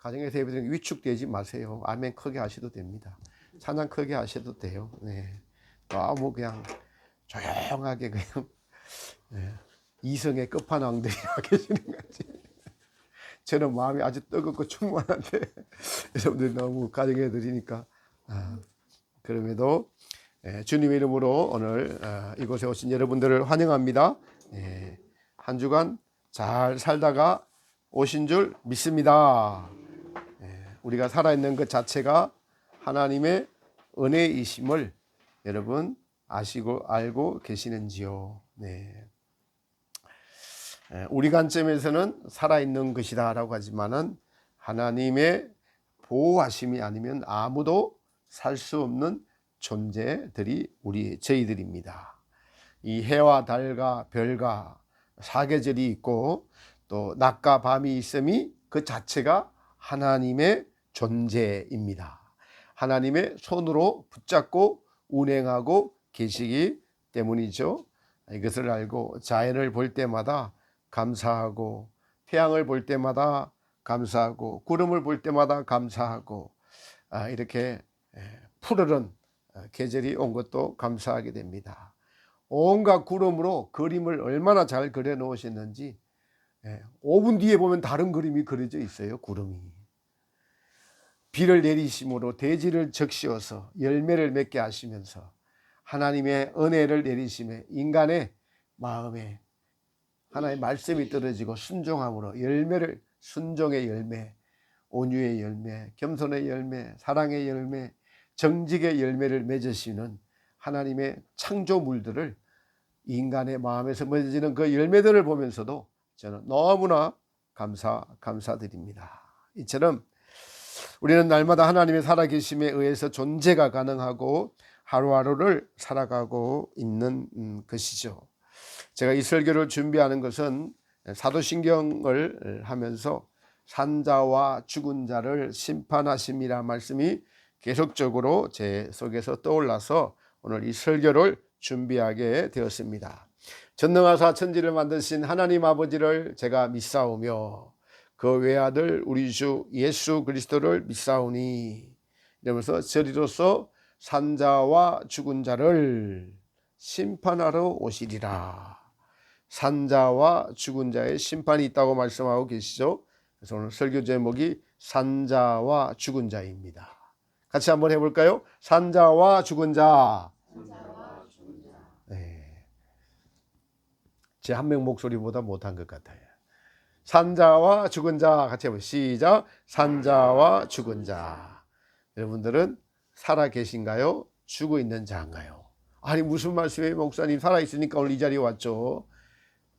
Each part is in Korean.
가정에서 예배드리는 위축되지 마세요. 아멘 크게 하셔도 됩니다. 찬양 크게 하셔도 돼요. 네. 너무 그냥 조용하게 그냥 네. 이성의 끝판왕들이 계시는 거지. 저는 마음이 아주 뜨겁고 충만한데 여러분들이 너무 가정에 드리니까 그럼에도 주님의 이름으로 오늘 이곳에 오신 여러분들을 환영합니다. 한 주간 잘 살다가 오신 줄 믿습니다. 우리가 살아있는 것 자체가 하나님의 은혜이심을 여러분 아시고 알고 계시는지요? 네. 우리 관점에서는 살아있는 것이다 라고 하지만은 하나님의 보호하심이 아니면 아무도 살 수 없는 존재들이 저희들입니다. 이 해와 달과 별과 사계절이 있고 또 낮과 밤이 있음이 그 자체가 하나님의 존재입니다. 하나님의 손으로 붙잡고 운행하고 계시기 때문이죠. 이것을 알고 자연을 볼 때마다 감사하고 태양을 볼 때마다 감사하고 구름을 볼 때마다 감사하고 이렇게 푸르른 계절이 온 것도 감사하게 됩니다. 온갖 구름으로 그림을 얼마나 잘 그려 놓으셨는지 5분 뒤에 보면 다른 그림이 그려져 있어요. 구름이 비를 내리심으로 대지를 적시어서 열매를 맺게 하시면서 하나님의 은혜를 내리심에 인간의 마음에 하나님의 말씀이 떨어지고 순종함으로 열매를 순종의 열매, 온유의 열매, 겸손의 열매, 사랑의 열매, 정직의 열매를 맺으시는 하나님의 창조물들을 인간의 마음에서 맺어지는 그 열매들을 보면서도 저는 너무나 감사드립니다. 이처럼 우리는 날마다 하나님의 살아계심에 의해서 존재가 가능하고 하루하루를 살아가고 있는 것이죠. 제가 이 설교를 준비하는 것은 사도신경을 하면서 산자와 죽은 자를 심판하심이라 말씀이 계속적으로 제 속에서 떠올라서 오늘 이 설교를 준비하게 되었습니다. 전능하사 천지를 만드신 하나님 아버지를 제가 믿사오며 그 외아들 우리 주 예수 그리스도를 믿사오니 이러면서 저리로서 산자와 죽은 자를 심판하러 오시리라. 산자와 죽은 자의 심판이 있다고 말씀하고 계시죠. 그래서 오늘 설교 제목이 산자와 죽은 자입니다. 같이 한번 해볼까요? 산자와 죽은 자. 네. 제 한 명 목소리보다 못한 것 같아요. 산자와 죽은 자 같이 해보세요. 시작. 산자와 죽은 자. 여러분들은 살아 계신가요? 죽어 있는 자인가요? 아니 무슨 말씀이에요? 목사님 살아있으니까 오늘 이 자리에 왔죠.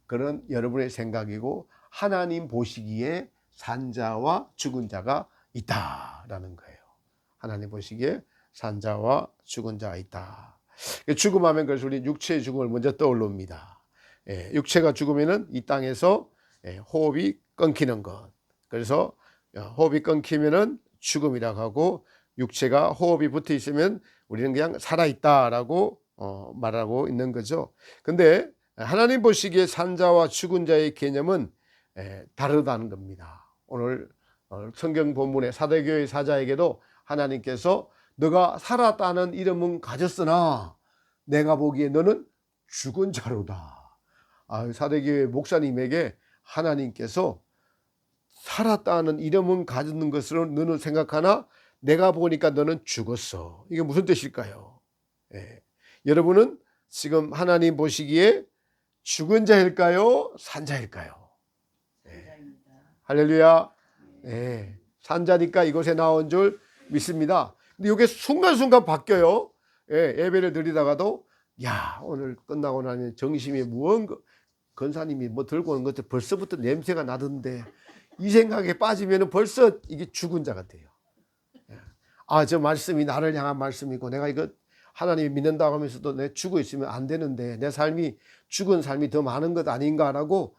그런 여러분의 생각이고 하나님 보시기에 산자와 죽은 자가 있다라는 거예요. 하나님 보시기에 산자와 죽은 자가 있다. 죽음하면 그래서 우리 육체의 죽음을 먼저 떠올립니다. 육체가 죽으면은 이 땅에서 호흡이 끊기는 것. 그래서 호흡이 끊기면은 죽음이라고 하고 육체가 호흡이 붙어 있으면 우리는 그냥 살아있다라고 말하고 있는 거죠. 근데 하나님 보시기에 산자와 죽은 자의 개념은 다르다는 겁니다. 오늘 성경 본문의 사대교회 사자에게도 하나님께서 너가 살았다는 이름은 가졌으나 내가 보기에 너는 죽은 자로다. 사대교회 목사님에게 하나님께서 살았다는 이름은 가졌는 것으로 너는 생각하나 내가 보니까 너는 죽었어. 이게 무슨 뜻일까요? 여러분은 지금 하나님 보시기에 죽은 자일까요? 산 자일까요? 할렐루야. 산 자니까 이곳에 나온 줄 믿습니다. 근데 이게 순간순간 바뀌어요. 예배를 드리다가도 야 오늘 끝나고 나면 정심이 무언가 권사님이 뭐 들고 오는 것들 벌써부터 냄새가 나던데 이 생각에 빠지면 벌써 이게 죽은 자 같아요. 저 말씀이 나를 향한 말씀이고 내가 이거 하나님 믿는다고 하면서도 내 죽어 있으면 안 되는데 내 삶이 죽은 삶이 더 많은 것 아닌가라고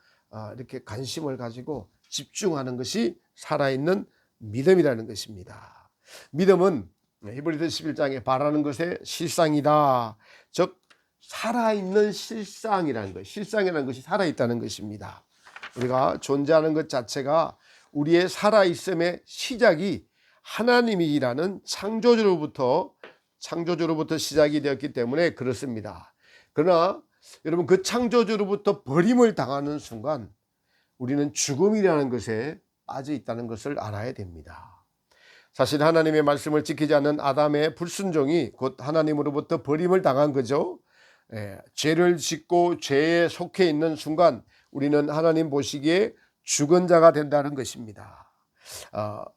이렇게 관심을 가지고 집중하는 것이 살아있는 믿음이라는 것입니다. 믿음은 히브리서 11장에 바라는 것의 실상이다. 즉 살아있는 실상이라는 것, 실상이라는 것이 살아있다는 것입니다. 우리가 존재하는 것 자체가 우리의 살아있음의 시작이 하나님이라는 창조주로부터 시작이 되었기 때문에 그렇습니다. 그러나 여러분, 그 창조주로부터 버림을 당하는 순간 우리는 죽음이라는 것에 빠져 있다는 것을 알아야 됩니다. 사실 하나님의 말씀을 지키지 않는 아담의 불순종이 곧 하나님으로부터 버림을 당한 거죠. 죄를 짓고 죄에 속해 있는 순간 우리는 하나님 보시기에 죽은 자가 된다는 것입니다.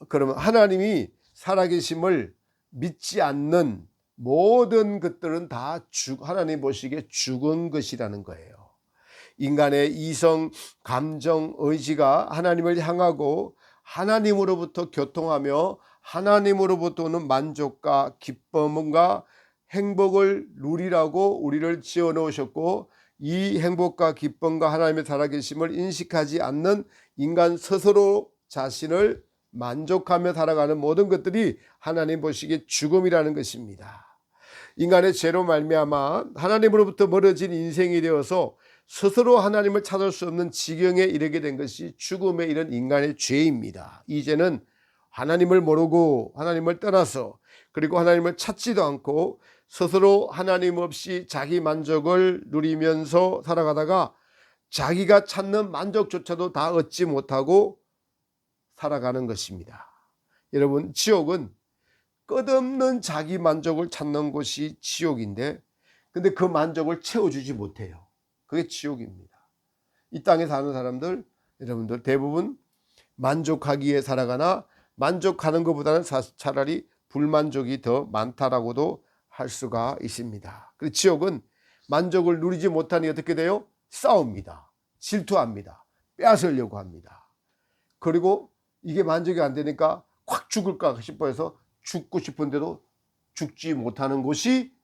그러면 하나님이 살아계심을 믿지 않는 모든 것들은 다 하나님 보시기에 죽은 것이라는 거예요. 인간의 이성, 감정, 의지가 하나님을 향하고 하나님으로부터 교통하며 하나님으로부터 오는 만족과 기쁨과 행복을 누리라고 우리를 지어 놓으셨고, 이 행복과 기쁨과 하나님의 살아계심을 인식하지 않는 인간 스스로 자신을 만족하며 살아가는 모든 것들이 하나님 보시기에 죽음이라는 것입니다. 인간의 죄로 말미암아 하나님으로부터 멀어진 인생이 되어서 스스로 하나님을 찾을 수 없는 지경에 이르게 된 것이 죽음에 이른 인간의 죄입니다. 이 죄는 하나님을 모르고 하나님을 떠나서, 그리고 하나님을 찾지도 않고 스스로 하나님 없이 자기 만족을 누리면서 살아가다가 자기가 찾는 만족조차도 다 얻지 못하고 살아가는 것입니다. 여러분, 지옥은 끝없는 자기 만족을 찾는 곳이 지옥인데, 근데 그 만족을 채워주지 못해요. 그게 지옥입니다. 이 땅에 사는 사람들, 여러분들 대부분 만족하기 위해 살아가나 만족하는 것보다는 차라리 불만족이 더 많다라고도 할 수가 있습니다. 그리고 지옥은 만족을 누리지 못하니 어떻게 돼요? 싸웁니다. 질투합니다. 빼앗으려고 합니다. 그리고 이게 만족이 안 되니까 확 죽을까 싶어서 죽고 싶은데도 죽지 못하는 곳이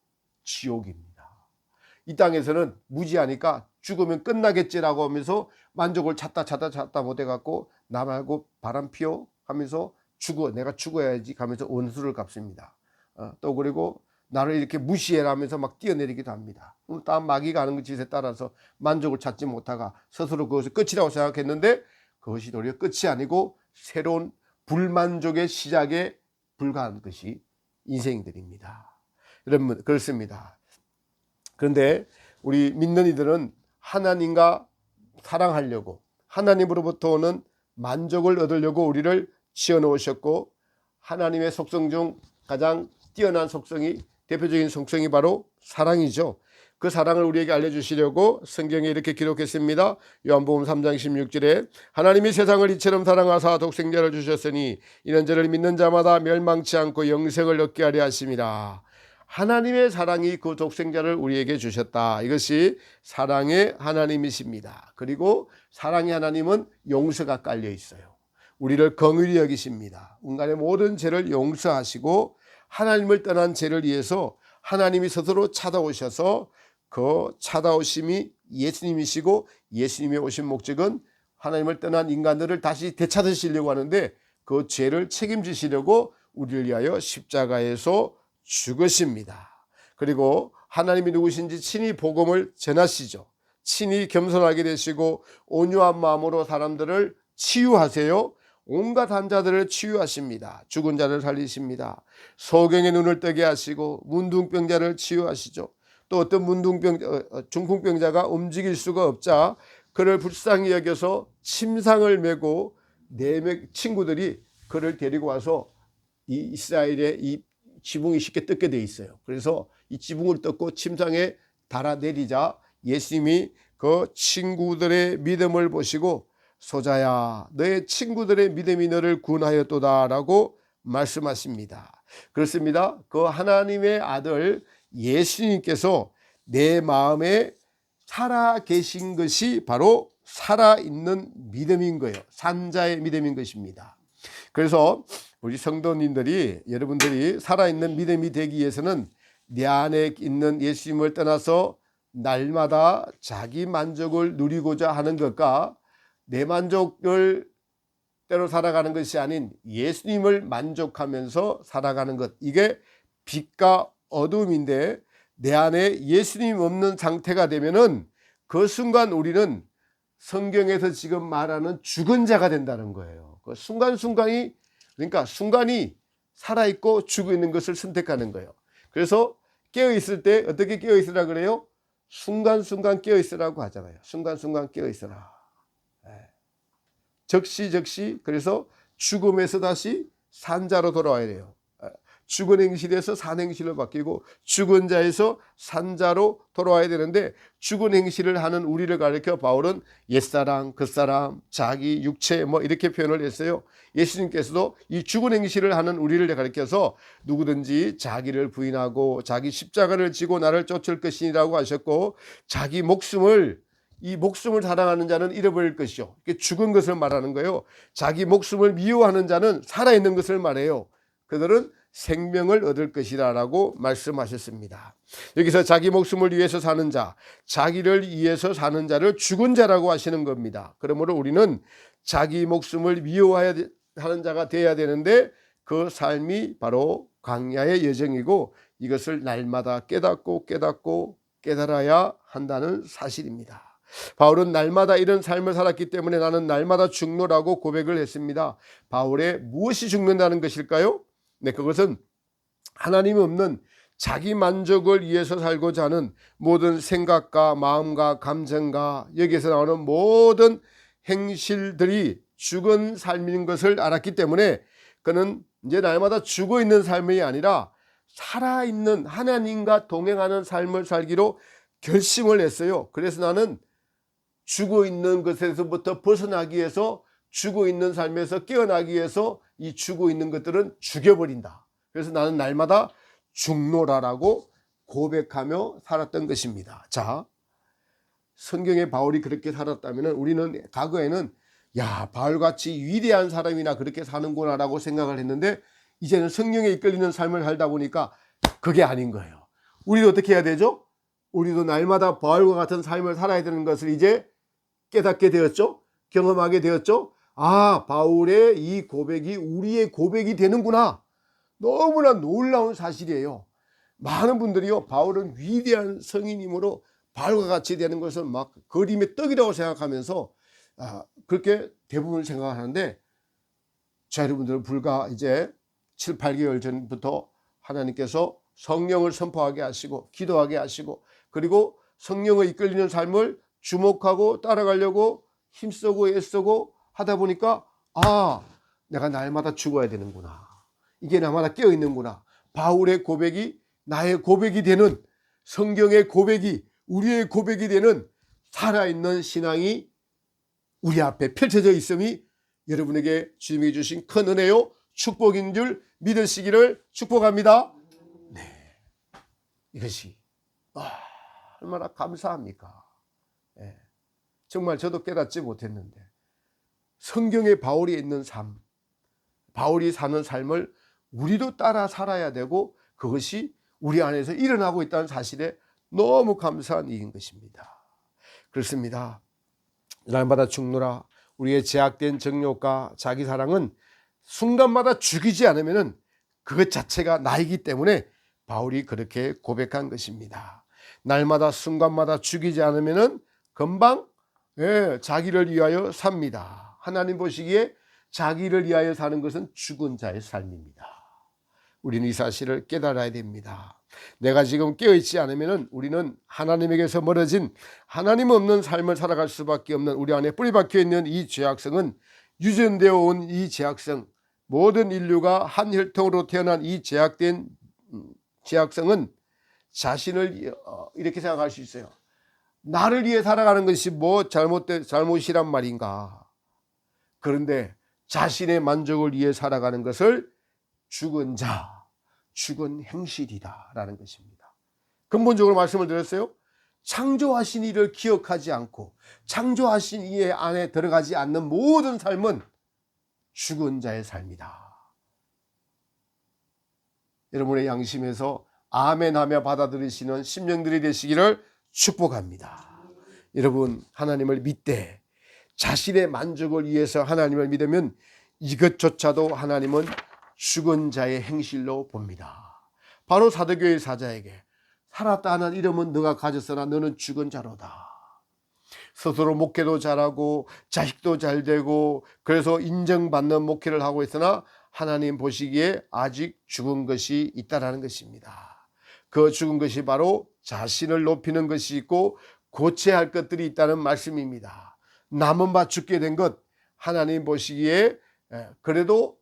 지옥입니다. 이 땅에서는 무지하니까 죽으면 끝나겠지라고 하면서 만족을 찾다 못해갖고 나 말고 바람 피워 하면서 내가 죽어야지 하면서 원수를 갚습니다. 또 그리고 나를 이렇게 무시해라 하면서 막 뛰어내리기도 합니다. 땀 마귀가 하는 짓에 따라서 만족을 찾지 못하가 스스로 그것을 끝이라고 생각했는데 그것이 도리어 끝이 아니고 새로운 불만족의 시작에 불과한 것이 인생들입니다. 여러분, 그렇습니다. 그런데 우리 믿는 이들은 하나님과 사랑하려고, 하나님으로부터 오는 만족을 얻으려고 우리를 지어놓으셨고, 하나님의 속성 중 가장 뛰어난 속성이, 대표적인 속성이 바로 사랑이죠. 그 사랑을 우리에게 알려주시려고 성경에 이렇게 기록했습니다. 요한복음 3장 16절에 하나님이 세상을 이처럼 사랑하사 독생자를 주셨으니 이는 저를 믿는 자마다 멸망치 않고 영생을 얻게 하려 하심이라. 하나님의 사랑이 그 독생자를 우리에게 주셨다. 이것이 사랑의 하나님이십니다. 그리고 사랑의 하나님은 용서가 깔려 있어요. 우리를 긍휼히 여기십니다. 인간의 모든 죄를 용서하시고 하나님을 떠난 죄를 위해서 하나님이 스스로 찾아오셔서 그 찾아오심이 예수님이시고, 예수님이 오신 목적은 하나님을 떠난 인간들을 다시 되찾으시려고 하는데 그 죄를 책임지시려고 우리를 위하여 십자가에서 죽으십니다. 그리고 하나님이 누구신지 친히 복음을 전하시죠. 친히 겸손하게 되시고 온유한 마음으로 사람들을 치유하세요. 온갖 환자들을 치유하십니다. 죽은 자를 살리십니다. 소경의 눈을 뜨게 하시고 문둥병자를 치유하시죠. 또 어떤 중풍병자가 움직일 수가 없자 그를 불쌍히 여겨서 침상을 메고 네 친구들이 그를 데리고 와서 이 이스라엘의 이 지붕이 쉽게 뜯게 돼 있어요. 그래서 이 지붕을 뜯고 침상에 달아내리자 예수님이 그 친구들의 믿음을 보시고 소자야, 너의 친구들의 믿음이 너를 구원하였도다 라고 말씀하십니다. 그렇습니다. 그 하나님의 아들 예수님께서 내 마음에 살아 계신 것이 바로 살아있는 믿음인 거예요. 산자의 믿음인 것입니다. 그래서 우리 성도님들이, 여러분들이 살아있는 믿음이 되기 위해서는 내 안에 있는 예수님을 떠나서 날마다 자기 만족을 누리고자 하는 것과 내 만족을 때로 살아가는 것이 아닌 예수님을 만족하면서 살아가는 것, 이게 빛과 어둠인데 내 안에 예수님 없는 상태가 되면은 그 순간 우리는 성경에서 지금 말하는 죽은 자가 된다는 거예요. 그 순간순간이, 그러니까 순간이 살아있고 죽어 있는 것을 선택하는 거예요. 그래서 깨어있을 때 어떻게 깨어있으라 그래요? 순간순간 깨어있으라고 하잖아요. 순간순간 깨어있으라. 적시, 그래서 죽음에서 다시 산자로 돌아와야 돼요. 죽은 행실에서 산 행실로 바뀌고 죽은 자에서 산자로 돌아와야 되는데, 죽은 행실을 하는 우리를 가리켜 바울은 옛사람, 끝사람, 자기, 육체 뭐 이렇게 표현을 했어요. 예수님께서도 이 죽은 행실을 하는 우리를 가리켜서 누구든지 자기를 부인하고 자기 십자가를 지고 나를 쫓을 것이라고 하셨고, 자기 목숨을, 이 목숨을 사랑하는 자는 잃어버릴 것이요. 죽은 것을 말하는 거예요. 자기 목숨을 미워하는 자는 살아있는 것을 말해요. 그들은 생명을 얻을 것이라 라고 말씀하셨습니다. 여기서 자기 목숨을 위해서 사는 자, 자기를 위해서 사는 자를 죽은 자라고 하시는 겁니다. 그러므로 우리는 자기 목숨을 미워하는 자가 되어야 되는데, 그 삶이 바로 광야의 여정이고 이것을 날마다 깨닫고 깨달아야 한다는 사실입니다. 바울은 날마다 이런 삶을 살았기 때문에 나는 날마다 죽노라고 고백을 했습니다. 바울의 무엇이 죽는다는 것일까요? 네, 그것은 하나님이 없는 자기 만족을 위해서 살고자 하는 모든 생각과 마음과 감정과 여기에서 나오는 모든 행실들이 죽은 삶인 것을 알았기 때문에 그는 이제 날마다 죽어 있는 삶이 아니라 살아있는 하나님과 동행하는 삶을 살기로 결심을 했어요. 그래서 나는 죽어 있는 것에서부터 벗어나기 위해서, 죽어 있는 삶에서 깨어나기 위해서 이 죽어 있는 것들은 죽여버린다. 그래서 나는 날마다 죽노라라고 고백하며 살았던 것입니다. 자, 성경에 바울이 그렇게 살았다면 우리는 과거에는 야, 바울같이 위대한 사람이나 그렇게 사는구나라고 생각을 했는데, 이제는 성령에 이끌리는 삶을 살다 보니까 그게 아닌 거예요. 우리도 어떻게 해야 되죠? 우리도 날마다 바울과 같은 삶을 살아야 되는 것을 이제 깨닫게 되었죠. 경험하게 되었죠. 아, 바울의 이 고백이 우리의 고백이 되는구나. 너무나 놀라운 사실이에요. 많은 분들이요, 바울은 위대한 성인이므로 바울과 같이 되는 것을 막 그림의 떡이라고 생각하면서 그렇게 대부분 생각하는데, 자, 여러분들 불과 이제 7, 8개월 전부터 하나님께서 성령을 선포하게 하시고 기도하게 하시고, 그리고 성령의 이끌리는 삶을 주목하고 따라가려고 힘쓰고 애쓰고 하다 보니까 아, 내가 날마다 죽어야 되는구나. 이게 날마다 깨어있는구나. 바울의 고백이 나의 고백이 되는, 성경의 고백이 우리의 고백이 되는 살아있는 신앙이 우리 앞에 펼쳐져 있음이 여러분에게 주님이 주신 큰 은혜요 축복인 줄 믿으시기를 축복합니다. 네, 이것이 얼마나 감사합니까? 네. 정말 저도 깨닫지 못했는데 성경에 바울이 있는 삶, 바울이 사는 삶을 우리도 따라 살아야 되고 그것이 우리 안에서 일어나고 있다는 사실에 너무 감사한 일인 것입니다. 그렇습니다. 날마다 죽노라. 우리의 제약된 정욕과 자기 사랑은 순간마다 죽이지 않으면 그것 자체가 나이기 때문에 바울이 그렇게 고백한 것입니다. 날마다 순간마다 죽이지 않으면 금방 자기를 위하여 삽니다. 하나님 보시기에 자기를 위하여 사는 것은 죽은 자의 삶입니다. 우리는 이 사실을 깨달아야 됩니다. 내가 지금 깨어있지 않으면 우리는 하나님에게서 멀어진, 하나님 없는 삶을 살아갈 수밖에 없는, 우리 안에 뿌리 박혀 있는 이 죄악성은, 유전되어 온 이 죄악성, 모든 인류가 한 혈통으로 태어난 이 죄악된 죄악성은 자신을 이렇게 생각할 수 있어요. 나를 위해 살아가는 것이 뭐 잘못이란 말인가. 그런데 자신의 만족을 위해 살아가는 것을 죽은 자, 죽은 행실이다 라는 것입니다. 근본적으로 말씀을 드렸어요. 창조하신 이를 기억하지 않고 창조하신 이 안에 들어가지 않는 모든 삶은 죽은 자의 삶이다. 여러분의 양심에서 아멘하며 받아들이시는 심령들이 되시기를 축복합니다. 여러분, 하나님을 믿되 자신의 만족을 위해서 하나님을 믿으면 이것조차도 하나님은 죽은 자의 행실로 봅니다. 바로 사도교회 사자에게 살았다 하는 이름은 너가 가졌으나 너는 죽은 자로다. 스스로 목회도 잘하고 자식도 잘 되고 그래서 인정받는 목회를 하고 있으나 하나님 보시기에 아직 죽은 것이 있다라는 것입니다. 그 죽은 것이 바로 자신을 높이는 것이 있고 고쳐야 할 것들이 있다는 말씀입니다. 남은 바 죽게 된 것, 하나님 보시기에 그래도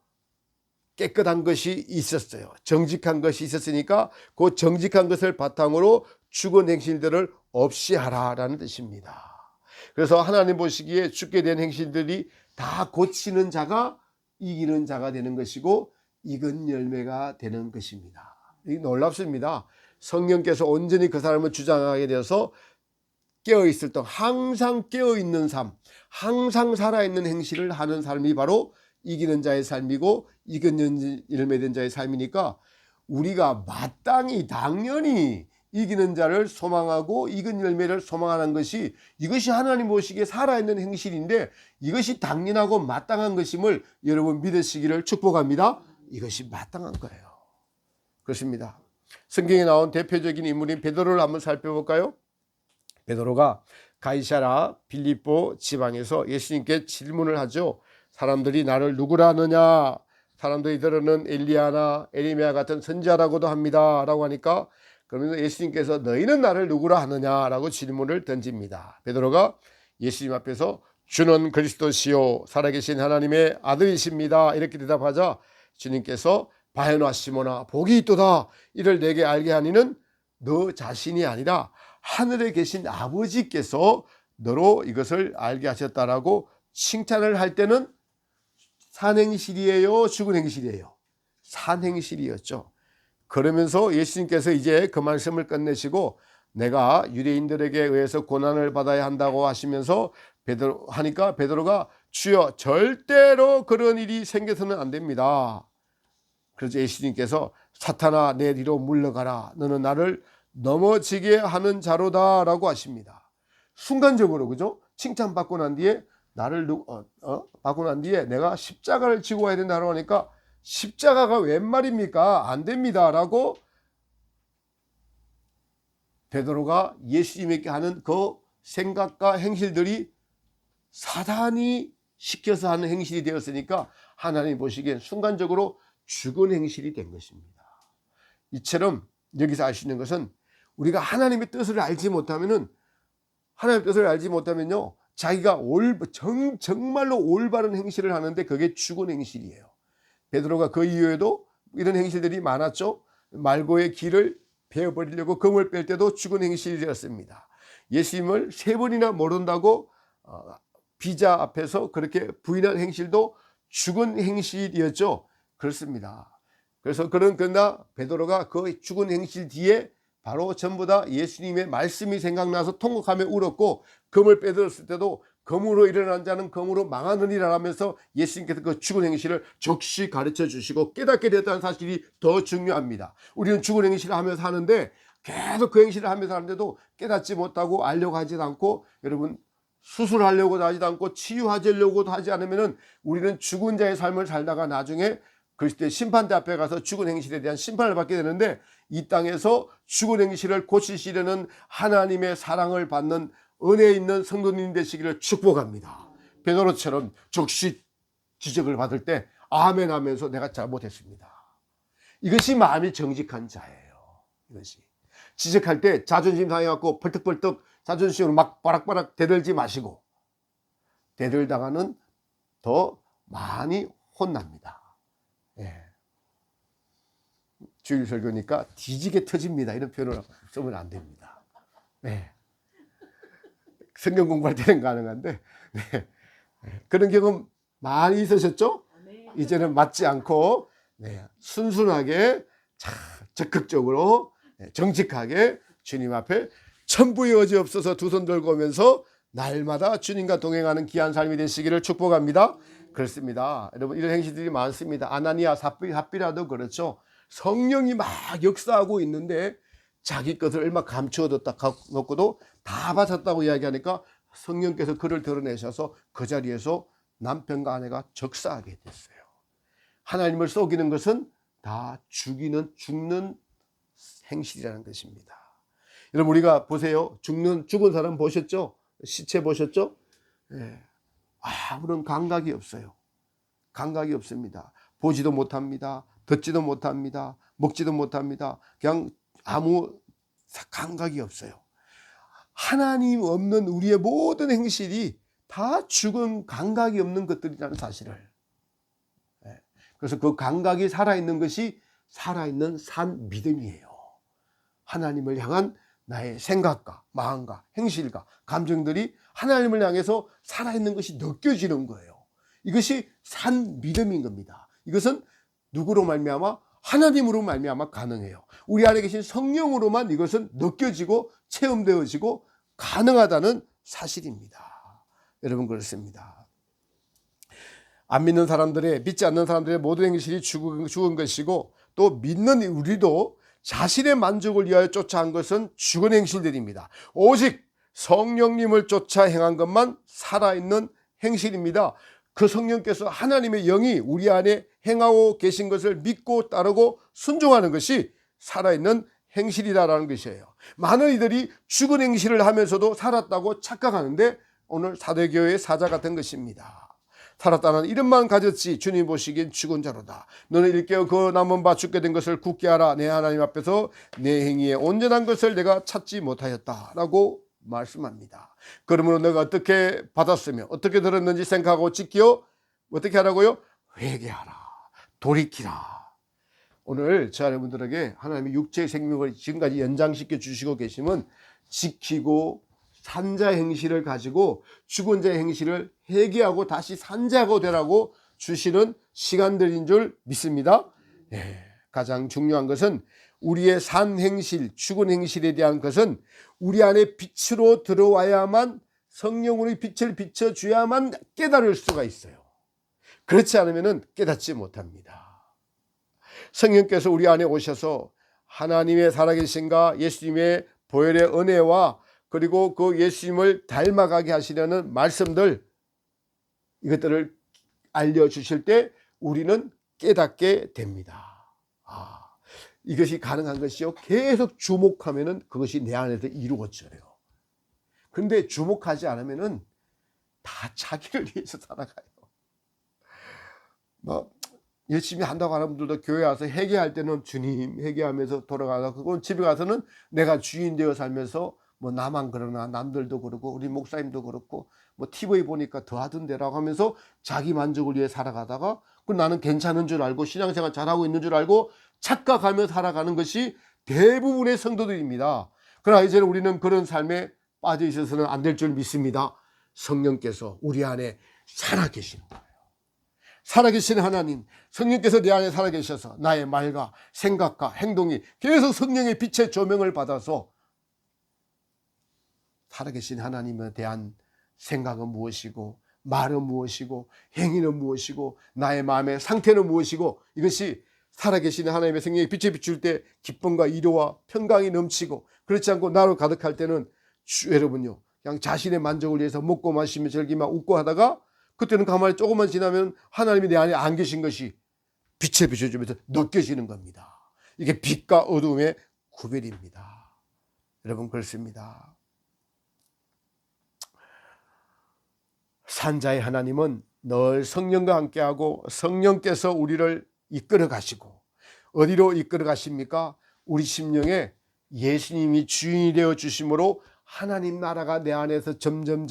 깨끗한 것이 있었어요. 정직한 것이 있었으니까 그 정직한 것을 바탕으로 죽은 행실들을 없이 하라라는 뜻입니다. 그래서 하나님 보시기에 죽게 된 행실들이 다 고치는 자가 이기는 자가 되는 것이고 익은 열매가 되는 것입니다. 이 놀랍습니다. 성령께서 온전히 그 사람을 주장하게 되어서 깨어있을 때 항상 깨어있는 삶, 항상 살아있는 행실을 하는 삶이 바로 이기는 자의 삶이고 익은 열매 된 자의 삶이니까 우리가 마땅히 당연히 이기는 자를 소망하고 익은 열매를 소망하는 것이 이것이 하나님 보시기에 살아있는 행실인데 이것이 당연하고 마땅한 것임을 여러분 믿으시기를 축복합니다. 이것이 마땅한 거예요. 그렇습니다. 성경에 나온 대표적인 인물인 베드로를 한번 살펴볼까요? 베드로가 가이사라 빌립보 지방에서 예수님께 질문을 하죠. 사람들이 나를 누구라 하느냐? 사람들이 들으는 엘리야나 에리메야 같은 선지자라고도 합니다 라고 하니까 그러면서 예수님께서 너희는 나를 누구라 하느냐라고 질문을 던집니다. 베드로가 예수님 앞에서 주는 그리스도시요 살아계신 하나님의 아들이십니다 이렇게 대답하자 주님께서 바요나 시몬아 복이 있도다 이를 내게 알게 하니는 너 자신이 아니라 하늘에 계신 아버지께서 너로 이것을 알게 하셨다라고 칭찬을 할 때는 산행실이에요 죽은 행실이에요? 산행실이었죠. 그러면서 예수님께서 이제 그 말씀을 끝내시고 내가 유대인들에게 의해서 고난을 받아야 한다고 하시면서 하니까 베드로가 주여 절대로 그런 일이 생겨서는 안 됩니다. 그래서 예수님께서 사탄아 내 뒤로 물러가라 너는 나를 넘어지게 하는 자로다 라고 하십니다. 순간적으로 그죠? 칭찬받고 난 뒤에 받고 난 뒤에 내가 십자가를 지고 와야 된다고 하니까 십자가가 웬 말입니까? 안 됩니다 라고 베드로가 예수님에게 하는 그 생각과 행실들이 사단이 시켜서 하는 행실이 되었으니까 하나님 보시기엔 순간적으로 죽은 행실이 된 것입니다. 이처럼 여기서 알 수 있는 것은 우리가 하나님의 뜻을 알지 못하면은 하나님의 뜻을 알지 못하면요 자기가 정말로 올바른 행실을 하는데 그게 죽은 행실이에요. 베드로가 그 이후에도 이런 행실들이 많았죠. 말고의 길을 베어버리려고 금을 뺄 때도 죽은 행실이 되었습니다. 예수님을 3번이나 모른다고 비자 앞에서 그렇게 부인한 행실도 죽은 행실이었죠. 그렇습니다. 그래서 그러나 베드로가 그 죽은 행실 뒤에 바로 전부 다 예수님의 말씀이 생각나서 통곡하며 울었고 금을 빼들었을 때도 금으로 일어난 자는 금으로 망하느니라 하면서 예수님께서 그 죽은 행실을 적시 가르쳐 주시고 깨닫게 됐다는 사실이 더 중요합니다. 우리는 죽은 행실을 하면서 하는데 계속 그 행실을 하면서 하는데도 깨닫지 못하고 알려고 하지 않고 여러분 수술하려고도 하지 않고 치유하려고도 하지 않으면 우리는 죽은 자의 삶을 살다가 나중에 그리스도의 심판대 앞에 가서 죽은 행실에 대한 심판을 받게 되는데 이 땅에서 죽은 행실을 고치시려는 하나님의 사랑을 받는 은혜 있는 성도님 되시기를 축복합니다. 베드로처럼 적시 지적을 받을 때 아멘 하면서 내가 잘못했습니다. 이것이 마음이 정직한 자예요. 이것이 지적할 때 자존심 상해갖고 벌떡벌떡 자존심으로 막 바락바락 대들지 마시고 대들다가는 더 많이 혼납니다. 예. 주일 설교니까 뒤지게 터집니다. 이런 표현을 쓰면 안 됩니다. 네. 성경 공부할 때는 가능한데 네. 그런 경험 많이 있으셨죠? 이제는 맞지 않고 순순하게 적극적으로 정직하게 주님 앞에 천부의 여지 없어서 두 손 들고 오면서 날마다 주님과 동행하는 귀한 삶이 되시기를 축복합니다. 그렇습니다. 여러분 이런 행실들이 많습니다. 아나니아 삽비라도 그렇죠. 성령이 막 역사하고 있는데 자기 것을 얼마 감추어뒀다 놓고도 다 바쳤다고 이야기하니까 성령께서 그를 드러내셔서 그 자리에서 남편과 아내가 적사하게 됐어요. 하나님을 속이는 것은 다 죽는 행실이라는 것입니다. 여러분 우리가 보세요. 죽은 사람 보셨죠? 시체 보셨죠? 예. 아무런 감각이 없어요. 감각이 없습니다. 보지도 못합니다. 듣지도 못합니다. 먹지도 못합니다. 그냥 아무 감각이 없어요. 하나님 없는 우리의 모든 행실이 다 죽은 감각이 없는 것들이라는 사실을. 그래서 그 감각이 살아있는 것이 살아있는 산 믿음이에요. 하나님을 향한 나의 생각과 마음과 행실과 감정들이 하나님을 향해서 살아있는 것이 느껴지는 거예요. 이것이 산 믿음인 겁니다. 이것은 누구로 말미암아? 하나님으로 말미암아 가능해요. 우리 안에 계신 성령으로만 이것은 느껴지고 체험되어지고 가능하다는 사실입니다. 여러분, 그렇습니다. 안 믿는 사람들의, 믿지 않는 사람들의 모든 행실이 죽은 것이고, 또 믿는 우리도 자신의 만족을 위하여 쫓아 한 것은 죽은 행실들입니다. 오직 성령님을 쫓아 행한 것만 살아있는 행실입니다. 그 성령께서 하나님의 영이 우리 안에 행하고 계신 것을 믿고 따르고 순종하는 것이 살아있는 행실이라는 것이에요. 많은 이들이 죽은 행실을 하면서도 살았다고 착각하는데 오늘 사도교회의 사자 같은 것입니다. 살았다는 이름만 가졌지 주님 보시기엔 죽은 자로다. 너는 일깨어 그 남은 바 죽게 된 것을 굳게 하라. 내 하나님 앞에서 내 행위에 온전한 것을 내가 찾지 못하였다 라고 말씀합니다. 그러므로 내가 어떻게 받았으며 어떻게 들었는지 생각하고 지켜 어떻게 하라고요? 회개하라. 돌이키라. 오늘 저 여러분들에게 하나님의 육체의 생명을 지금까지 연장시켜 주시고 계시면 지키고 산자 행실을 가지고 죽은 자의 행실을 회개하고 다시 산자가 되라고 주시는 시간들인 줄 믿습니다. 가장 중요한 것은 우리의 산 행실, 죽은 행실에 대한 것은 우리 안에 빛으로 들어와야만, 성령으로 빛을 비춰줘야만 깨달을 수가 있어요. 그렇지 않으면 깨닫지 못합니다. 성령께서 우리 안에 오셔서 하나님의 살아계신가, 예수님의 보혈의 은혜와 그리고 그 예수님을 닮아가게 하시려는 말씀들, 이것들을 알려주실 때 우리는 깨닫게 됩니다. 이것이 가능한 것이요. 계속 주목하면은 그것이 내 안에서 이루어져요. 그런데 주목하지 않으면은 다 자기를 위해서 살아가요. 열심히 한다고 하는 분들도 교회 와서 회개할 때는 주님 회개하면서 돌아가서, 그건 집에 가서는 내가 주인 되어 살면서 나만 그러나 남들도 그러고 우리 목사님도 그렇고 TV 보니까 더 하던데라고 하면서 자기 만족을 위해 살아가다가 나는 괜찮은 줄 알고 신앙생활 잘하고 있는 줄 알고 착각하며 살아가는 것이 대부분의 성도들입니다. 그러나 이제는 우리는 그런 삶에 빠져 있어서는 안 될 줄 믿습니다. 성령께서 우리 안에 살아계시는 거예요. 살아계신 하나님, 성령께서 내 안에 살아계셔서 나의 말과 생각과 행동이 계속 성령의 빛의 조명을 받아서 살아계신 하나님에 대한 생각은 무엇이고, 말은 무엇이고, 행위는 무엇이고, 나의 마음의 상태는 무엇이고, 이것이 살아계신 하나님의 생명의 빛에 비출 때 기쁨과 위로와 평강이 넘치고, 그렇지 않고 나로 가득할 때는 여러분요, 그냥 자신의 만족을 위해서 먹고 마시며 즐기며 웃고 하다가 그때는 가만히 조금만 지나면 하나님이 내 안에 안 계신 것이 빛에 비춰주면서 느껴지는 겁니다. 이게 빛과 어둠의 구별입니다. 여러분, 그렇습니다. 산자의 하나님은 늘 성령과 함께하고 성령께서 우리를 이끌어 가시고, 어디로 이끌어 가십니까? 우리 심령에 예수님이 주인이 되어 주심으로 하나님 나라가 내 안에서 점점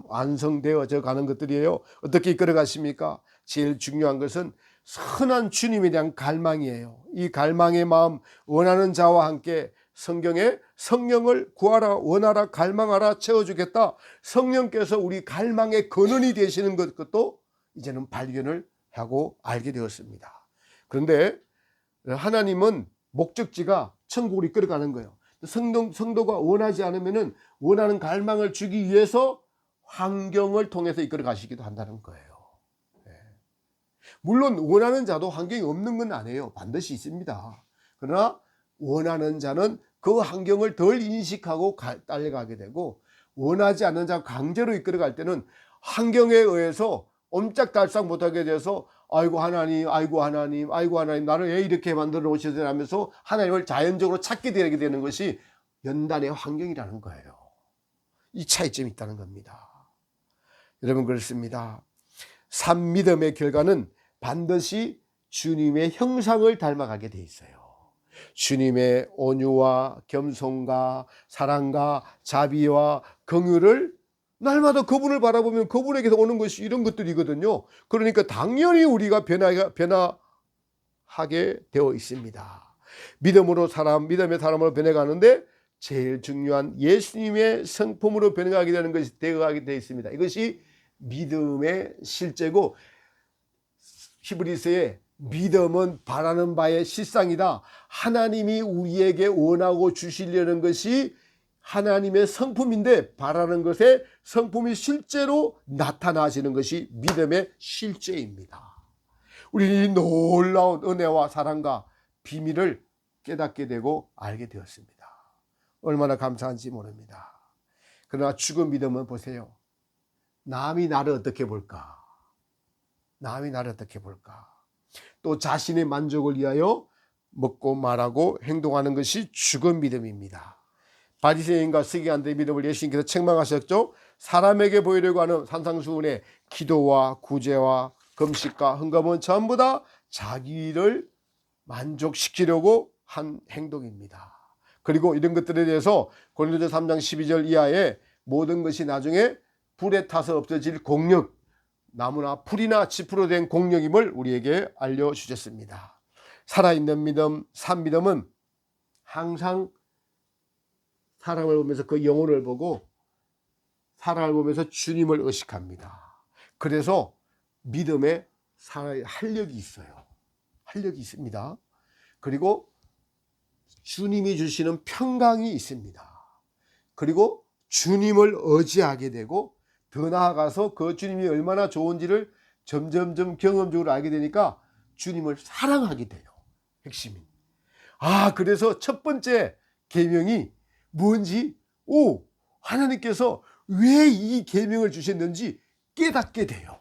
완성되어져 가는 것들이에요. 어떻게 이끌어 가십니까? 제일 중요한 것은 선한 주님에 대한 갈망이에요. 이 갈망의 마음, 원하는 자와 함께 성경에 성령을 구하라, 원하라, 갈망하라, 채워주겠다. 성령께서 우리 갈망의 근원이 되시는 것도 이제는 발견을 하고 알게 되었습니다. 그런데 하나님은 목적지가 천국으로 이끌어가는 거예요. 성도가 원하지 않으면 원하는 갈망을 주기 위해서 환경을 통해서 이끌어 가시기도 한다는 거예요. 물론 원하는 자도 환경이 없는 건 아니에요. 반드시 있습니다. 그러나 원하는 자는 그 환경을 덜 인식하고 딸려가게 되고, 원하지 않는 자가 강제로 이끌어갈 때는 환경에 의해서 옴짝달싹 못하게 돼서 아이고 하나님, 아이고 하나님, 아이고 하나님, 나를 왜 이렇게 만들어 놓으셨어요 하면서 하나님을 자연적으로 찾게 되게 되는 것이 연단의 환경이라는 거예요. 이 차이점이 있다는 겁니다. 여러분, 그렇습니다. 산 믿음의 결과는 반드시 주님의 형상을 닮아가게 돼 있어요. 주님의 온유와 겸손과 사랑과 자비와 긍휼을 날마다 그분을 바라보면 그분에게서 오는 것이 이런 것들이거든요. 그러니까 당연히 우리가 변화하게 되어 있습니다. 믿음의 사람으로 변해가는데 제일 중요한 예수님의 성품으로 변해가게 되는 것이 되어가게 되어 있습니다. 이것이 믿음의 실제고, 히브리서에 믿음은 바라는 바의 실상이다. 하나님이 우리에게 원하고 주시려는 것이 하나님의 성품인데, 바라는 것의 성품이 실제로 나타나시는 것이 믿음의 실제입니다. 우리 놀라운 은혜와 사랑과 비밀을 깨닫게 되고 알게 되었습니다. 얼마나 감사한지 모릅니다. 그러나 죽은 믿음은 보세요. 남이 나를 어떻게 볼까? 남이 나를 어떻게 볼까? 또 자신의 만족을 위하여 먹고 말하고 행동하는 것이 죽은 믿음입니다. 바리새인과 서기관들의 믿음을 예수님께서 책망하셨죠. 사람에게 보이려고 하는 산상수훈의 기도와 구제와 금식과 헌금은 전부 다 자기를 만족시키려고 한 행동입니다. 그리고 이런 것들에 대해서 고린도서 3장 12절 이하에 모든 것이 나중에 불에 타서 없어질 공력, 나무나 풀이나 짚으로 된 공력임을 우리에게 알려주셨습니다. 살아있는 믿음, 산 믿음은 항상 사람을 보면서 그 영혼을 보고 사람을 보면서 주님을 의식합니다. 그래서 믿음에 활력이 있어요. 활력이 있습니다. 그리고 주님이 주시는 평강이 있습니다. 그리고 주님을 의지하게 되고, 더 나아가서 그 주님이 얼마나 좋은지를 점점점 경험적으로 알게 되니까 주님을 사랑하게 돼요. 핵심이. 그래서 첫 번째 계명이 뭔지, 하나님께서 왜 이 계명을 주셨는지 깨닫게 돼요.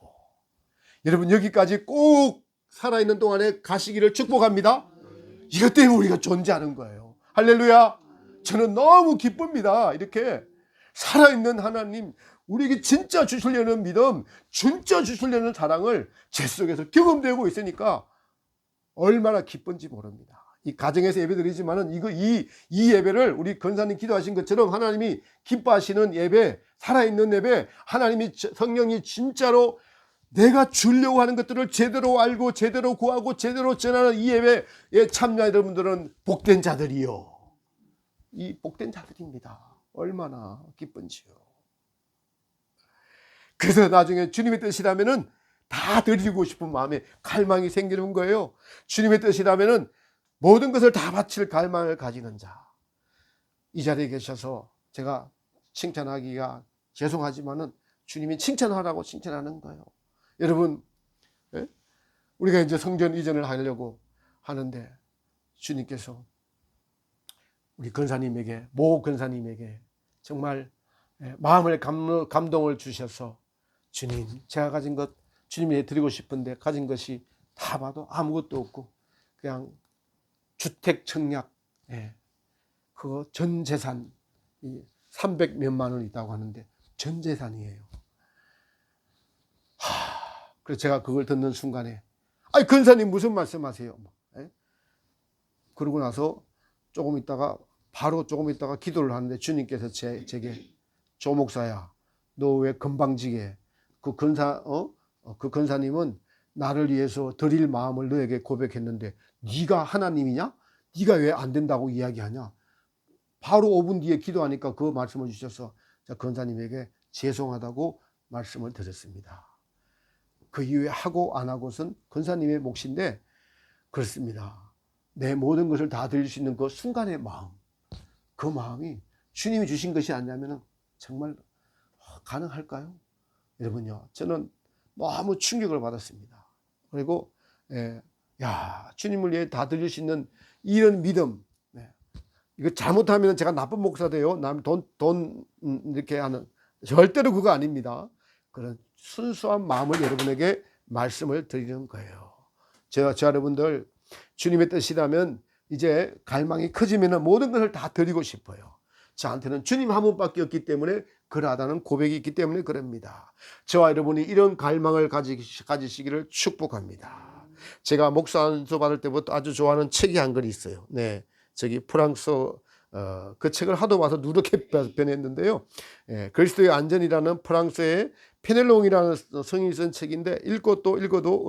여러분, 여기까지 꼭 살아있는 동안에 가시기를 축복합니다. 이것 때문에 우리가 존재하는 거예요. 할렐루야. 저는 너무 기쁩니다. 이렇게 살아있는 하나님, 우리에게 진짜 주시려는 믿음, 진짜 주시려는 사랑을 제 속에서 경험되고 있으니까 얼마나 기쁜지 모릅니다. 이 가정에서 예배 드리지만은 이 예배를 우리 권사님 기도하신 것처럼 하나님이 기뻐하시는 예배, 살아있는 예배, 하나님이 성령이 진짜로 내가 주려고 하는 것들을 제대로 알고 제대로 구하고 제대로 전하는 이 예배에 참여하는 여러분들은 복된 자들이요. 이 복된 자들입니다. 얼마나 기쁜지요. 그래서 나중에 주님의 뜻이라면은 다 드리고 싶은 마음에 갈망이 생기는 거예요. 주님의 뜻이라면은 모든 것을 다 바칠 갈망을 가지는 자. 이 자리에 계셔서 제가 칭찬하기가 죄송하지만은 주님이 칭찬하라고 칭찬하는 거예요. 여러분, 우리가 이제 성전 이전을 하려고 하는데 주님께서 우리 권사님에게, 모 권사님에게 정말 마음을 감동을 주셔서, 주님, 제가 가진 것 주님에게 드리고 싶은데 가진 것이 다 봐도 아무것도 없고 그냥 주택 청약, 그거 전 재산 300 몇만 원 있다고 하는데 전 재산이에요. 그래서 제가 그걸 듣는 순간에, 권사님 무슨 말씀하세요? 그러고 나서 조금 있다가 기도를 하는데 주님께서 제게, 조 목사야, 너 왜 건방지게 그 권사님은 나를 위해서 드릴 마음을 너에게 고백했는데 네가 하나님이냐? 네가 왜 안 된다고 이야기하냐? 바로 5분 뒤에 기도하니까 그 말씀을 주셔서 권사님에게 죄송하다고 말씀을 드렸습니다. 그 이후에 하고 안 하고는 권사님의 몫인데, 그렇습니다. 내 모든 것을 다 드릴 수 있는 그 순간의 마음, 그 마음이 주님이 주신 것이 아니냐면 정말 가능할까요? 여러분요, 저는 너무 충격을 받았습니다. 그리고 주님을 위해 다 드릴 수 있는 이런 믿음, 이거 잘못하면 제가 나쁜 목사 돼요. 남 돈 이렇게 하는, 절대로 그거 아닙니다. 그런 순수한 마음을 여러분에게 말씀을 드리는 거예요. 저 여러분들, 주님의 뜻이라면 이제 갈망이 커지면 모든 것을 다 드리고 싶어요. 저한테는 주님 한 분밖에 없기 때문에 그러하다는 고백이 있기 때문에 그럽니다. 저와 여러분이 이런 갈망을 가지시기를 축복합니다. 제가 목사 안수 받을 때부터 아주 좋아하는 책이 한 권 있어요. 네, 저기 프랑스 그 책을 하도 봐서 누렇게 변했는데요. 그리스도의 안전이라는 프랑스의 페넬롱이라는 성인이 쓴 책인데 읽어도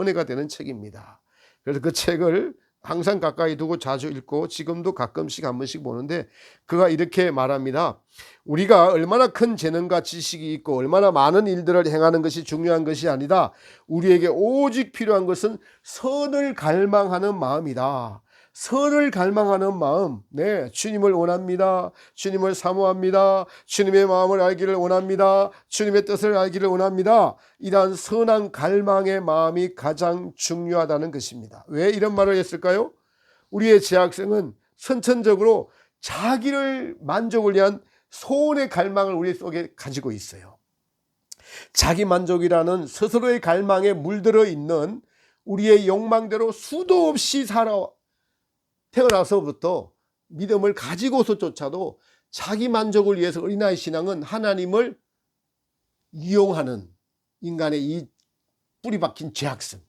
은혜가 되는 책입니다. 그래서 그 책을 항상 가까이 두고 자주 읽고 지금도 가끔씩 한 번씩 보는데 그가 이렇게 말합니다. 우리가 얼마나 큰 재능과 지식이 있고 얼마나 많은 일들을 행하는 것이 중요한 것이 아니다. 우리에게 오직 필요한 것은 선을 갈망하는 마음이다. 선을 갈망하는 마음. 네, 주님을 원합니다. 주님을 사모합니다. 주님의 마음을 알기를 원합니다. 주님의 뜻을 알기를 원합니다. 이러한 선한 갈망의 마음이 가장 중요하다는 것입니다. 왜 이런 말을 했을까요? 우리의 재학생은 선천적으로 자기를 만족을 위한 소원의 갈망을 우리 속에 가지고 있어요. 자기 만족이라는 스스로의 갈망에 물들어 있는 우리의 욕망대로 수도 없이 태어나서부터 믿음을 가지고서조차도 자기 만족을 위해서 어린아이 신앙은 하나님을 이용하는 인간의 이 뿌리 박힌 죄악성,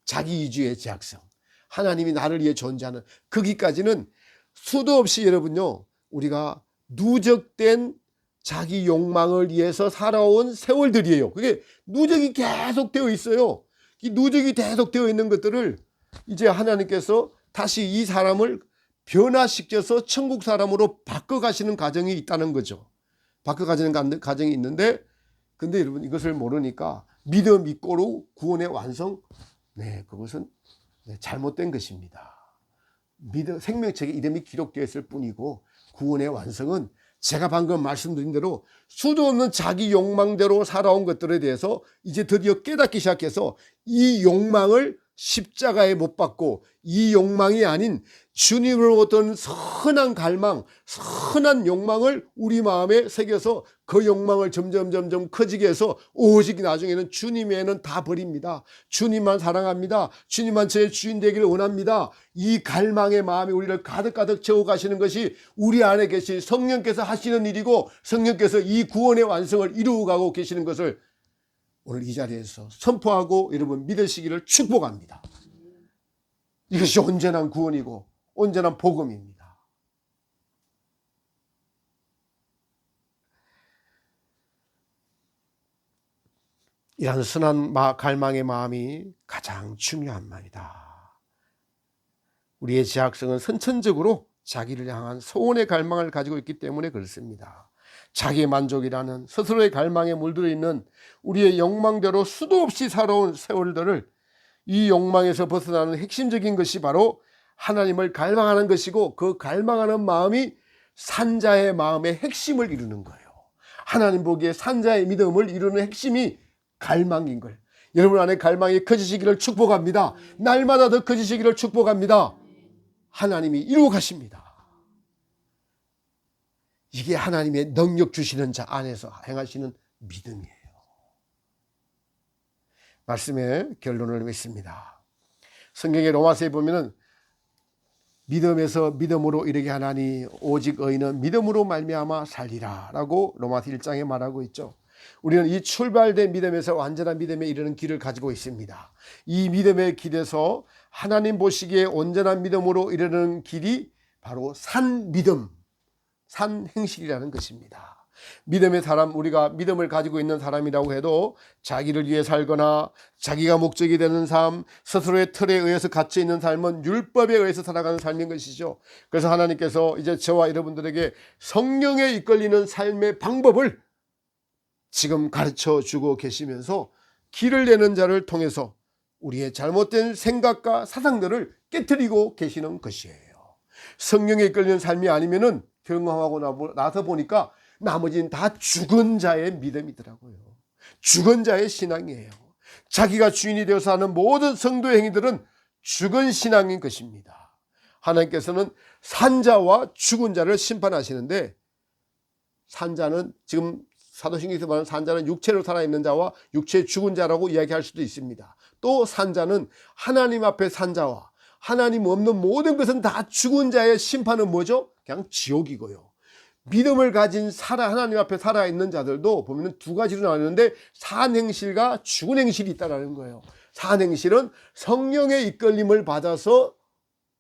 자기 이주의 죄악성, 하나님이 나를 위해 존재하는 거기까지는 수도 없이 여러분요, 우리가 누적된 자기 욕망을 위해서 살아온 세월들이에요. 그게 누적이 계속 되어 있어요. 이 누적이 계속 되어 있는 것들을 이제 하나님께서 다시 이 사람을 변화시켜서 천국 사람으로 바꿔가시는 과정이 있다는 거죠. 바꿔가시는 과정이 있는데, 근데 여러분 이것을 모르니까 믿고로 구원의 완성, 네, 그것은 잘못된 것입니다. 생명책에 이름이 기록되어 있을 뿐이고 구원의 완성은 제가 방금 말씀드린 대로 수도 없는 자기 욕망대로 살아온 것들에 대해서 이제 드디어 깨닫기 시작해서 이 욕망을 십자가에 못 박고 이 욕망이 아닌 주님으로부터 선한 갈망, 선한 욕망을 우리 마음에 새겨서 그 욕망을 점점 커지게 해서 오직 나중에는 주님에는 다 버립니다. 주님만 사랑합니다. 주님만 저의 주인 되기를 원합니다. 이 갈망의 마음이 우리를 가득 채워가시는 것이 우리 안에 계신 성령께서 하시는 일이고 성령께서 이 구원의 완성을 이루어가고 계시는 것을 오늘 이 자리에서 선포하고 여러분 믿으시기를 축복합니다. 이것이 온전한 구원이고 온전한 복음입니다. 이러한 선한 갈망의 마음이 가장 중요한 말이다. 우리의 재학생은 선천적으로 자기를 향한 소원의 갈망을 가지고 있기 때문에 그렇습니다. 자기의 만족이라는 스스로의 갈망에 물들어 있는 우리의 욕망대로 수도 없이 살아온 세월들을 이 욕망에서 벗어나는 핵심적인 것이 바로 하나님을 갈망하는 것이고 그 갈망하는 마음이 산자의 마음의 핵심을 이루는 거예요. 하나님 보기에 산자의 믿음을 이루는 핵심이 갈망인 걸. 여러분 안에 갈망이 커지시기를 축복합니다. 날마다 더 커지시기를 축복합니다. 하나님이 이루어 가십니다. 이게 하나님의 능력 주시는 자 안에서 행하시는 믿음이에요. 말씀의 결론을 맺습니다. 성경의 로마서에 보면은 믿음에서 믿음으로 이르게 하나니 오직 의인은 믿음으로 말미암아 살리라 라고 로마서 1장에 말하고 있죠. 우리는 이 출발된 믿음에서 완전한 믿음에 이르는 길을 가지고 있습니다. 이 믿음의 길에서 하나님 보시기에 온전한 믿음으로 이르는 길이 바로 산 믿음, 산 행실이라는 것입니다. 믿음의 사람, 우리가 믿음을 가지고 있는 사람이라고 해도 자기를 위해 살거나 자기가 목적이 되는 삶, 스스로의 틀에 의해서 갇혀 있는 삶은 율법에 의해서 살아가는 삶인 것이죠. 그래서 하나님께서 이제 저와 여러분들에게 성령에 이끌리는 삶의 방법을 지금 가르쳐 주고 계시면서 길을 내는 자를 통해서 우리의 잘못된 생각과 사상들을 깨트리고 계시는 것이에요. 성령에 이끌리는 삶이 아니면은 경험하고 나서 보니까 나머지는 다 죽은 자의 믿음이더라고요. 죽은 자의 신앙이에요. 자기가 주인이 되어서 하는 모든 성도의 행위들은 죽은 신앙인 것입니다. 하나님께서는 산자와 죽은 자를 심판하시는데, 산자는 지금 사도신경에서 말하는 산자는 육체로 살아있는 자와 육체의 죽은 자라고 이야기할 수도 있습니다. 또 산자는 하나님 앞에 산자와 하나님 없는 모든 것은 다 죽은 자의 심판은 뭐죠? 그냥 지옥이고요. 믿음을 가진 하나님 앞에 살아있는 자들도 보면 두 가지로 나뉘는데 산행실과 죽은 행실이 있다는 거예요. 산행실은 성령의 이끌림을 받아서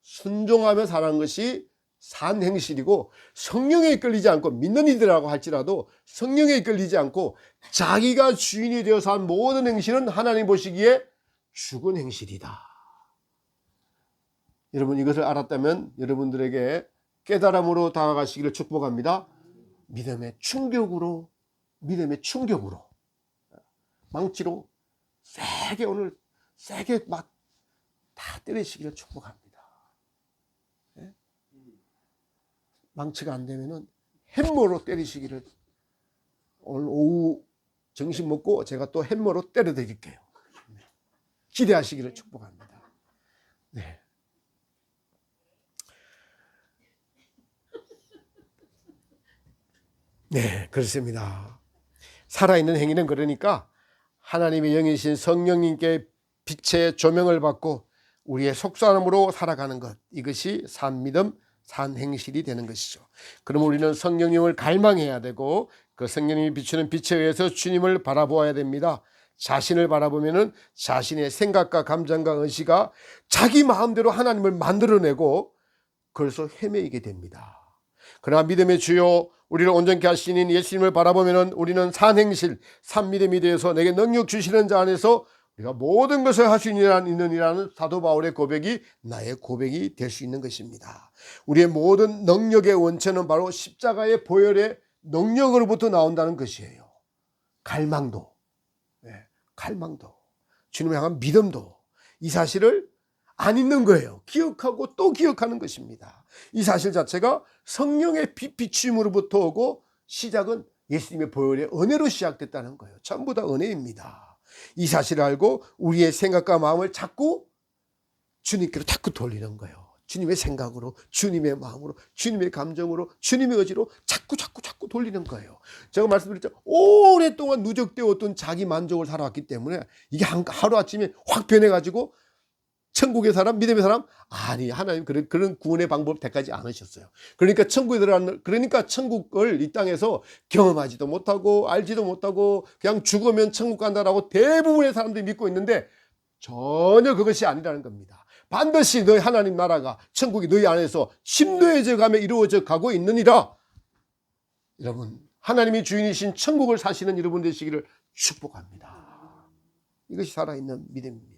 순종하며 사는 것이 산행실이고, 성령에 이끌리지 않고 믿는 이들이라고 할지라도 성령에 이끌리지 않고 자기가 주인이 되어서 한 모든 행실은 하나님 보시기에 죽은 행실이다. 여러분 이것을 알았다면 여러분들에게 깨달음으로 다가가시기를 축복합니다. 믿음의 충격으로 망치로 세게 오늘 세게 막 다 때리시기를 축복합니다. 네? 망치가 안 되면은 햄머로 때리시기를, 오늘 오후 점심 먹고 제가 또 햄머로 때려 드릴게요. 기대하시기를 축복합니다. 네. 네, 그렇습니다. 살아있는 행위는 그러니까 하나님의 영이신 성령님께 빛의 조명을 받고 우리의 속사람으로 살아가는 것, 이것이 산믿음, 산행실이 되는 것이죠. 그럼 우리는 성령님을 갈망해야 되고 그 성령님이 비추는 빛에 의해서 주님을 바라보아야 됩니다. 자신을 바라보면은 자신의 생각과 감정과 의지가 자기 마음대로 하나님을 만들어내고 그래서 헤매이게 됩니다. 그러나 믿음의 주요 우리를 온전케 하시는 예수님을 바라보면은 우리는 산행실, 산믿음이 되어서 내게 능력 주시는 자 안에서 우리가 모든 것을 할 수 있느니라는 사도 바울의 고백이 나의 고백이 될 수 있는 것입니다. 우리의 모든 능력의 원천은 바로 십자가의 보혈의 능력으로부터 나온다는 것이에요. 갈망도, 갈망도, 주님을 향한 믿음도 이 사실을 안 잊는 거예요. 기억하고 또 기억하는 것입니다. 이 사실 자체가 성령의 비추임으로부터 오고 시작은 예수님의 보혈의 은혜로 시작됐다는 거예요. 전부 다 은혜입니다. 이 사실을 알고 우리의 생각과 마음을 자꾸 주님께로 자꾸 돌리는 거예요. 주님의 생각으로, 주님의 마음으로, 주님의 감정으로, 주님의 의지로 자꾸 돌리는 거예요. 제가 말씀드렸죠. 오랫동안 누적되었던 자기 만족을 살아왔기 때문에 이게 하루아침에 확 변해가지고 천국의 사람, 믿음의 사람, 아니 하나님 그런 구원의 방법 택하지 않으셨어요. 그러니까 천국을 이 땅에서 경험하지도 못하고 알지도 못하고 그냥 죽으면 천국 간다라고 대부분의 사람들이 믿고 있는데 전혀 그것이 아니라는 겁니다. 반드시 너희 하나님 나라가 천국이 너희 안에서 심노해져 가며 이루어져 가고 있느니라. 여러분 하나님이 주인이신 천국을 사시는 여러분 되시기를 축복합니다. 이것이 살아있는 믿음입니다.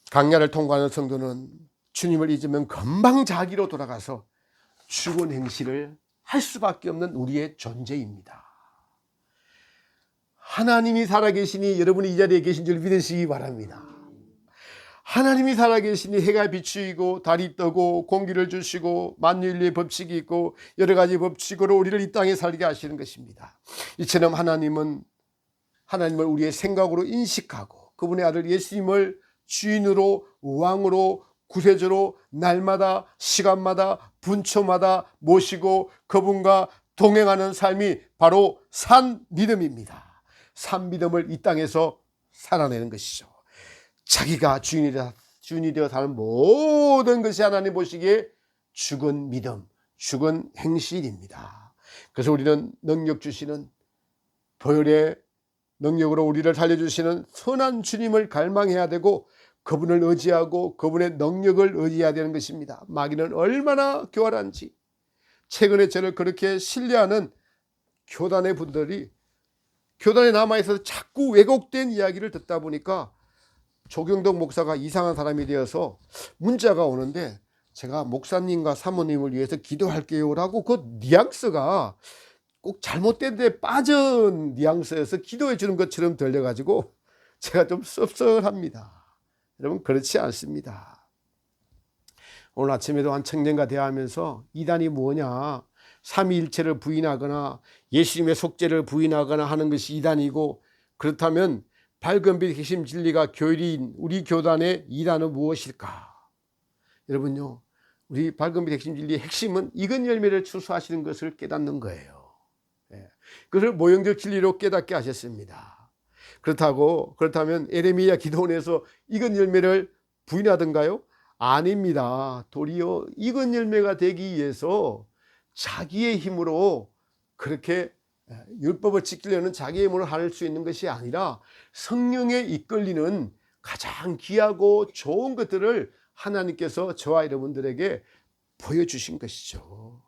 강야를 통과하는 성도는 주님을 잊으면 금방 자기로 돌아가서 죽은 행실을 할 수밖에 없는 우리의 존재입니다. 하나님이 살아계시니 여러분이 이 자리에 계신 줄 믿으시기 바랍니다. 하나님이 살아계시니 해가 비추이고 달이 뜨고 공기를 주시고 만유인류의 법칙이 있고 여러 가지 법칙으로 우리를 이 땅에 살게 하시는 것입니다. 이처럼 하나님을 우리의 생각으로 인식하고 그분의 아들 예수님을 주인으로 왕으로 구세주로 날마다 시간마다 분초마다 모시고 그분과 동행하는 삶이 바로 산믿음입니다. 산믿음을 이 땅에서 살아내는 것이죠. 자기가 주인이 되어 사는 모든 것이 하나님 보시기에 죽은 믿음, 죽은 행실입니다. 그래서 우리는 능력 주시는 보혈의 능력으로 우리를 살려주시는 선한 주님을 갈망해야 되고 그분을 의지하고 그분의 능력을 의지해야 되는 것입니다. 마귀는 얼마나 교활한지 최근에 저를 그렇게 신뢰하는 교단의 분들이 교단에 남아있어서 자꾸 왜곡된 이야기를 듣다 보니까 조경덕 목사가 이상한 사람이 되어서 문자가 오는데 제가 목사님과 사모님을 위해서 기도할게요 라고 그 뉘앙스가 꼭 잘못된 데 빠진 뉘앙스에서 기도해 주는 것처럼 들려가지고 제가 좀 씁쓸합니다. 여러분 그렇지 않습니다. 오늘 아침에도 한 청년과 대화하면서 이단이 뭐냐, 삼위일체를 부인하거나 예수님의 속죄를 부인하거나 하는 것이 이단이고 그렇다면 밝은빛 핵심 진리가 교리인 우리 교단의 이단은 무엇일까? 여러분요, 우리 밝은빛 핵심 진리의 핵심은 익은 열매를 추수하시는 것을 깨닫는 거예요. 그것을 모형적 진리로 깨닫게 하셨습니다. 그렇다면 에레미야 기도원에서 익은 열매를 부인하던가요? 아닙니다. 도리어 익은 열매가 되기 위해서 자기의 힘으로 그렇게 율법을 지키려는 자기의 힘으로 할 수 있는 것이 아니라 성령에 이끌리는 가장 귀하고 좋은 것들을 하나님께서 저와 여러분들에게 보여주신 것이죠.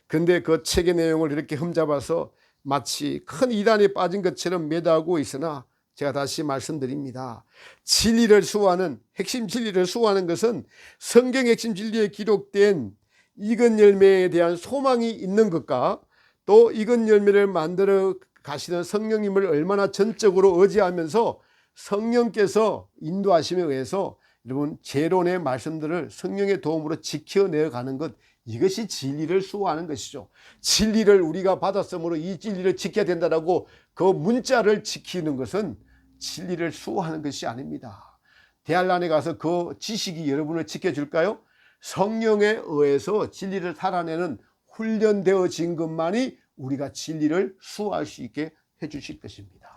그런데 그 책의 내용을 이렇게 흠잡아서 마치 큰 이단에 빠진 것처럼 매다하고 있으나 제가 다시 말씀드립니다. 진리를 수호하는, 핵심 진리를 수호하는 것은 성경 핵심 진리에 기록된 익은 열매에 대한 소망이 있는 것과 또 익은 열매를 만들어 가시는 성령님을 얼마나 전적으로 의지하면서 성령께서 인도하심에 의해서 여러분 재론의 말씀들을 성령의 도움으로 지켜내어 가는 것, 이것이 진리를 수호하는 것이죠. 진리를 우리가 받았으므로 이 진리를 지켜야 된다라고 그 문자를 지키는 것은 진리를 수호하는 것이 아닙니다. 대한란에 가서 그 지식이 여러분을 지켜줄까요? 성령에 의해서 진리를 살아내는 훈련되어진 것만이 우리가 진리를 수호할 수 있게 해주실 것입니다.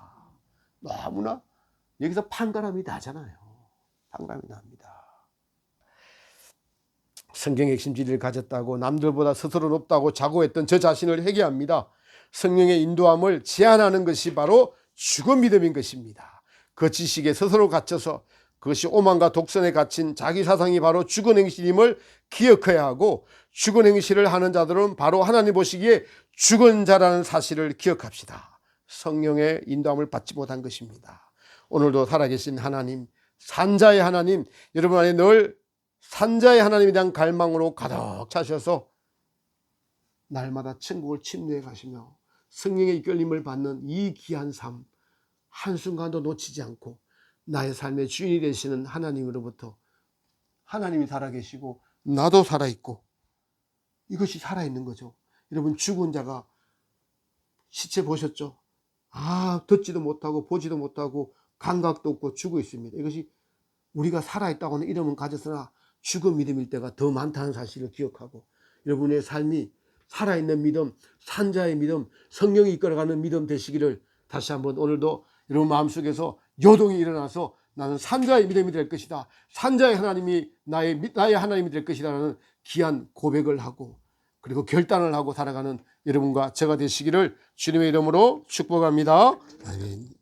너무나 여기서 판가름이 나잖아요. 판가름이 납니다. 성경의 핵심 진리를 가졌다고 남들보다 스스로 높다고 자고했던 저 자신을 회개합니다. 성령의 인도함을 제한하는 것이 바로 죽은 믿음인 것입니다. 그 지식에 스스로 갇혀서 그것이 오만과 독선에 갇힌 자기 사상이 바로 죽은 행실임을 기억해야 하고, 죽은 행실을 하는 자들은 바로 하나님 보시기에 죽은 자라는 사실을 기억합시다. 성령의 인도함을 받지 못한 것입니다. 오늘도 살아계신 하나님, 산자의 하나님, 여러분 안에 늘 산자의 하나님에 대한 갈망으로 가득 차셔서 날마다 천국을 침노해 가시며 성령의 이끌림을 받는 이 귀한 삶 한순간도 놓치지 않고 나의 삶의 주인이 되시는 하나님으로부터, 하나님이 살아계시고 나도 살아있고 이것이 살아있는 거죠. 여러분, 죽은 자가 시체 보셨죠? 듣지도 못하고 보지도 못하고 감각도 없고 죽어 있습니다. 이것이 우리가 살아있다고 하는 이름은 가졌으나 죽은 믿음일 때가 더 많다는 사실을 기억하고, 여러분의 삶이 살아있는 믿음, 산자의 믿음, 성령이 이끌어가는 믿음 되시기를 다시 한번 오늘도 여러분 마음속에서 요동이 일어나서 나는 산자의 믿음이 될 것이다, 산자의 하나님이 나의 하나님이 될 것이라는 귀한 고백을 하고 그리고 결단을 하고 살아가는 여러분과 제가 되시기를 주님의 이름으로 축복합니다. 아멘.